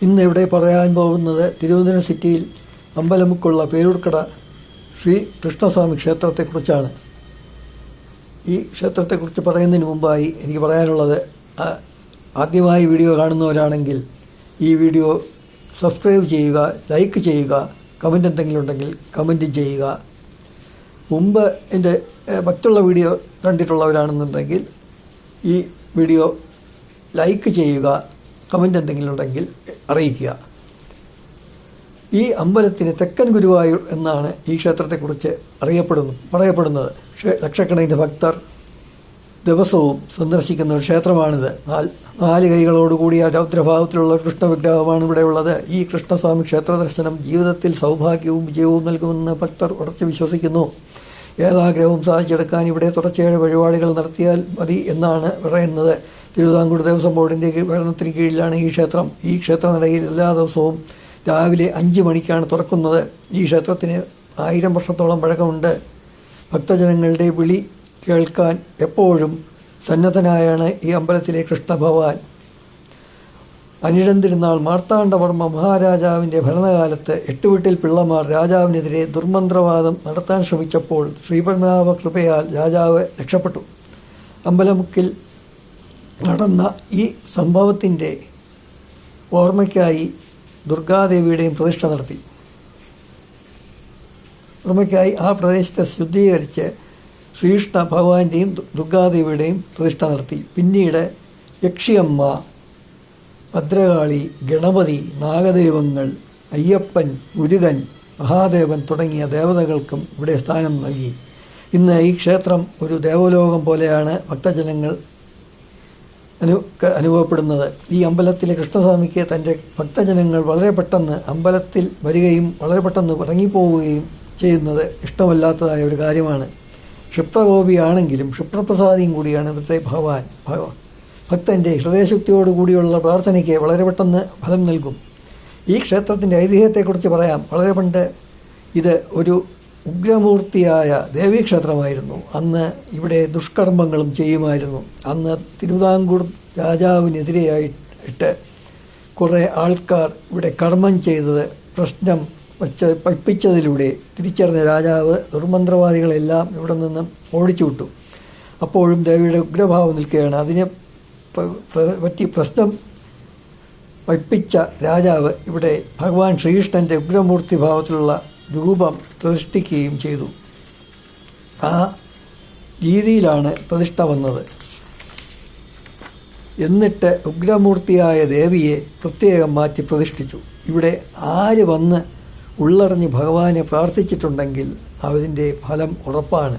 ഇന്ന് ഇവിടെ പറയാൻ പോകുന്നത് തിരുവനന്തപുരം സിറ്റിയിൽ അമ്പലമുക്കുള്ള പേരൂർക്കട ശ്രീ കൃഷ്ണസ്വാമി ക്ഷേത്രത്തെക്കുറിച്ചാണ്. ഈ ക്ഷേത്രത്തെക്കുറിച്ച് പറയുന്നതിന് മുമ്പായി എനിക്ക് പറയാനുള്ളത്, ആദ്യമായി വീഡിയോ കാണുന്നവരാണെങ്കിൽ ഈ വീഡിയോ സബ്സ്ക്രൈബ് ചെയ്യുക, ലൈക്ക് ചെയ്യുക, കമൻ്റ് എന്തെങ്കിലും ഉണ്ടെങ്കിൽ കമൻ്റ് ചെയ്യുക. മുമ്പ് എൻ്റെ മറ്റുള്ള വീഡിയോ കണ്ടിട്ടുള്ളവരാണെന്നുണ്ടെങ്കിൽ ഈ വീഡിയോ ലൈക്ക് ചെയ്യുക, കമൻ്റ് എന്തെങ്കിലും ഉണ്ടെങ്കിൽ അറിയിക്കുക. ഈ അമ്പലത്തിന് തെക്കൻ ഗുരുവായൂർ എന്നാണ് ഈ ക്ഷേത്രത്തെക്കുറിച്ച് പറയപ്പെടുന്നത്. ലക്ഷക്കണക്കിന് ഭക്തർ ദിവസവും സന്ദർശിക്കുന്ന ഒരു ക്ഷേത്രമാണിത്. 4 കൈകളോടുകൂടിയ രൗദ്രഭാവത്തിലുള്ള കൃഷ്ണവിഗ്രഹമാണ് ഇവിടെ ഉള്ളത്. ഈ കൃഷ്ണസ്വാമി ക്ഷേത്ര ദർശനം ജീവിതത്തിൽ സൗഭാഗ്യവും വിജയവും നൽകുമെന്ന് ഭക്തർ ഉറച്ചു വിശ്വസിക്കുന്നു. ഏതാഗ്രഹവും സാധിച്ചെടുക്കാൻ ഇവിടെ തുടർച്ചയായ വഴിപാടുകൾ നടത്തിയാൽ മതി എന്നാണ് പറയുന്നത്. തിരുവിതാംകൂർ ദേവസ്വം ബോർഡിൻ്റെ ഭരണത്തിന് കീഴിലാണ് ഈ ക്ഷേത്രം. ഈ ക്ഷേത്രനടയിൽ എല്ലാ ദിവസവും രാവിലെ 5 മണിക്കാണ് തുറക്കുന്നത്. ഈ ക്ഷേത്രത്തിന് 1000 വർഷത്തോളം പഴക്കമുണ്ട്. ഭക്തജനങ്ങളുടെ വിളി കേൾക്കാൻ എപ്പോഴും സന്നദ്ധനായാണ് ഈ അമ്പലത്തിലെ കൃഷ്ണഭഗവാൻ. അനിഴം തിരുനാൾ മാർത്താണ്ഡവർമ്മ മഹാരാജാവിൻ്റെ ഭരണകാലത്ത് 8 വീട്ടിൽ പിള്ളമാർ രാജാവിനെതിരെ ദുർമന്ത്രവാദം നടത്താൻ ശ്രമിച്ചപ്പോൾ ശ്രീപത്മനാഭ കൃപയാൽ രാജാവ് രക്ഷപ്പെട്ടു. അമ്പലമുക്കിൽ നടന്ന ഈ സംഭവത്തിൻ്റെ ഓർമ്മയ്ക്കായി ദുർഗാദേവിയുടെയും പ്രതിഷ്ഠ നടത്തി. ഓർമ്മയ്ക്കായി ആ പ്രദേശത്തെ ശുദ്ധീകരിച്ച് ശ്രീകൃഷ്ണ ഭഗവാന്റെയും ദുർഗാദേവിയുടെയും പ്രതിഷ്ഠ നടത്തി. പിന്നീട് യക്ഷിയമ്മ, ഭദ്രകാളി, ഗണപതി, നാഗദൈവങ്ങൾ, അയ്യപ്പൻ, മുരുകൻ, മഹാദേവൻ തുടങ്ങിയ ദേവതകൾക്കും ഇവിടെ സ്ഥാനം നൽകി. ഇന്ന് ഈ ക്ഷേത്രം ഒരു ദേവലോകം പോലെയാണ് ഭക്തജനങ്ങൾ അനുഭവപ്പെടുന്നത്. ഈ അമ്പലത്തിലെ കൃഷ്ണസ്വാമിക്ക് തൻ്റെ ഭക്തജനങ്ങൾ വളരെ പെട്ടെന്ന് അമ്പലത്തിൽ വരികയും വളരെ പെട്ടെന്ന് ഇറങ്ങിപ്പോവുകയും ചെയ്യുന്നത് ഇഷ്ടമല്ലാത്തതായ ഒരു കാര്യമാണ്. ക്ഷിപ്രകോപിയാണെങ്കിലും ക്ഷിപ്രപ്രസാദിയും കൂടിയാണ് ഇവിടുത്തെ ഭഗവാൻ. ഭക്തൻ്റെ ഹൃദയശക്തിയോടുകൂടിയുള്ള പ്രാർത്ഥനയ്ക്ക് വളരെ പെട്ടെന്ന് ഫലം നൽകും. ഈ ക്ഷേത്രത്തിൻ്റെ ഐതിഹ്യത്തെക്കുറിച്ച് പറയാം. വളരെ പണ്ട് ഇത് ഒരു ഉഗ്രമൂർത്തിയായ ദേവീക്ഷേത്രമായിരുന്നു. അന്ന് ഇവിടെ ദുഷ്കർമ്മങ്ങളും ചെയ്യുമായിരുന്നു. അന്ന് തിരുവിതാംകൂർ രാജാവിനെതിരെയായിട്ട് കുറേ ആൾക്കാർ ഇവിടെ കർമ്മം ചെയ്തത് പ്രശ്നം വയ്പ്പിച്ചതിലൂടെ തിരിച്ചറിഞ്ഞ രാജാവ് ദുർമന്ത്രവാദികളെല്ലാം ഇവിടെ നിന്നും ഓടിച്ചു വിട്ടു. അപ്പോഴും ദേവിയുടെ ഉഗ്രഭാവം നിൽക്കുകയാണ്. അതിനെ പറ്റി പ്രശ്നം വയ്പ്പിച്ച രാജാവ് ഇവിടെ ഭഗവാൻ ശ്രീകൃഷ്ണൻ്റെ ഉഗ്രമൂർത്തി ഭാവത്തിലുള്ള രൂപം പ്രതിഷ്ഠിക്കുകയും ചെയ്തു. ആ രീതിയിലാണ് പ്രതിഷ്ഠ വന്നത്. എന്നിട്ട് ഉഗ്രമൂർത്തിയായ ദേവിയെ പ്രത്യേകം മാറ്റി പ്രതിഷ്ഠിച്ചു. ഇവിടെ ആര് വന്ന് ഉള്ളറിഞ്ഞ് ഭഗവാനെ പ്രാർത്ഥിച്ചിട്ടുണ്ടെങ്കിൽ അതിൻ്റെ ഫലം ഉറപ്പാണ്.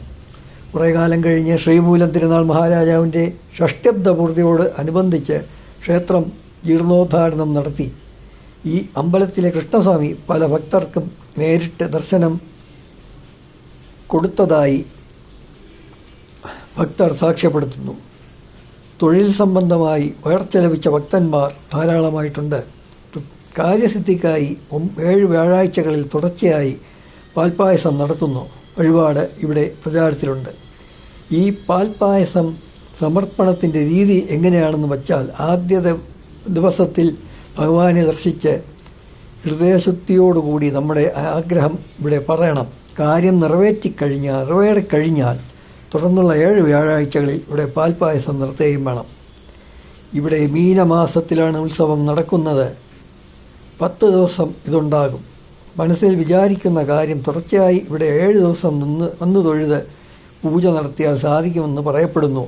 കുറേ കാലം കഴിഞ്ഞ് ശ്രീമൂലം തിരുനാൾ മഹാരാജാവിൻ്റെ ഷഷ്ഠ്യബ്ദപൂർത്തിയോട് അനുബന്ധിച്ച് ക്ഷേത്രം ജീർണോദ്ധാരണം നടത്തി. ഈ അമ്പലത്തിലെ കൃഷ്ണസ്വാമി പല ഭക്തർക്കും നേരിട്ട് ദർശനം കൊടുത്തതായി ഭക്തർ സാക്ഷ്യപ്പെടുത്തുന്നു. തൊഴിൽ സംബന്ധമായി ഉയർച്ചലഭിച്ച ഭക്തന്മാർ ധാരാളമായിട്ടുണ്ട്. കാര്യസിദ്ധിക്കായി 7 വ്യാഴാഴ്ചകളിൽ തുടർച്ചയായി പാൽപ്പായസം നടത്തുന്നു. വഴിപാട് ഇവിടെ പ്രചാരത്തിലുണ്ട്. ഈ പാൽപ്പായസം സമർപ്പണത്തിൻ്റെ രീതി എങ്ങനെയാണെന്ന് വച്ചാൽ, ആദ്യ ദിവസത്തിൽ ഭഗവാനെ ദർശിച്ച് ഹൃദയശുദ്ധിയോടുകൂടി നമ്മുടെ ആഗ്രഹം ഇവിടെ പറയണം. കാര്യം നിറവേറിക്കഴിഞ്ഞാൽ തുടർന്നുള്ള 7 വ്യാഴാഴ്ചകളിൽ ഇവിടെ പാൽപ്പായസം നടത്തുകയും വേണം. ഇവിടെ മീനമാസത്തിലാണ് ഉത്സവം നടക്കുന്നത്. 10 ദിവസം ഇതുണ്ടാകും. മനസ്സിൽ വിചാരിക്കുന്ന കാര്യം തുടർച്ചയായി ഇവിടെ 7 ദിവസം വന്നു തൊഴുത് പൂജ നടത്തിയാൽ സാധിക്കുമെന്ന് പറയപ്പെടുന്നു.